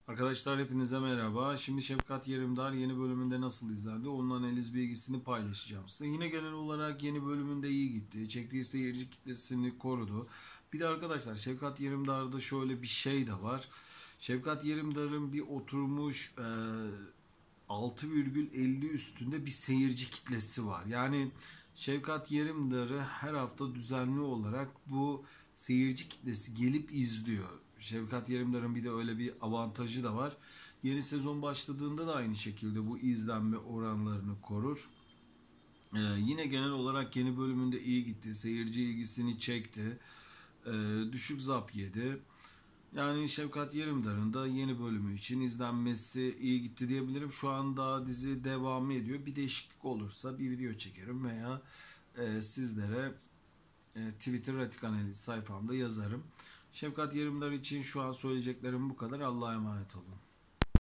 Arkadaşlar hepinize merhaba. Şimdi Şefkat Yerimdar yeni bölümünde nasıl izlendi? Onun analiz bilgisini paylaşacağım size. Yine genel olarak yeni bölümünde iyi gitti. Çektiği seyirci kitlesini korudu. Bir de arkadaşlar Şefkat Yerimdar'da şöyle bir şey de var. Şefkat Yerimdar'ın bir oturmuş 6,50 üstünde bir seyirci kitlesi var. Yani Şefkat Yerimdar'ı her hafta düzenli olarak bu seyirci kitlesi gelip izliyor. Şefkat Yerimdar'ın bir de öyle bir avantajı da var. Yeni sezon başladığında da aynı şekilde bu izlenme oranlarını korur. Yine genel olarak yeni bölümünde iyi gitti. Seyirci ilgisini çekti. Düşük zap yedi. Yani Şefkat Yerimdar'ın da yeni bölümü için izlenmesi iyi gitti diyebilirim. Şu anda dizi devam ediyor. Bir değişiklik olursa bir video çekerim veya sizlere Twitter Ratik Analiz sayfamda yazarım. Şefkat Yerimdar için şu an söyleyeceklerim bu kadar. Allah'a emanet olun.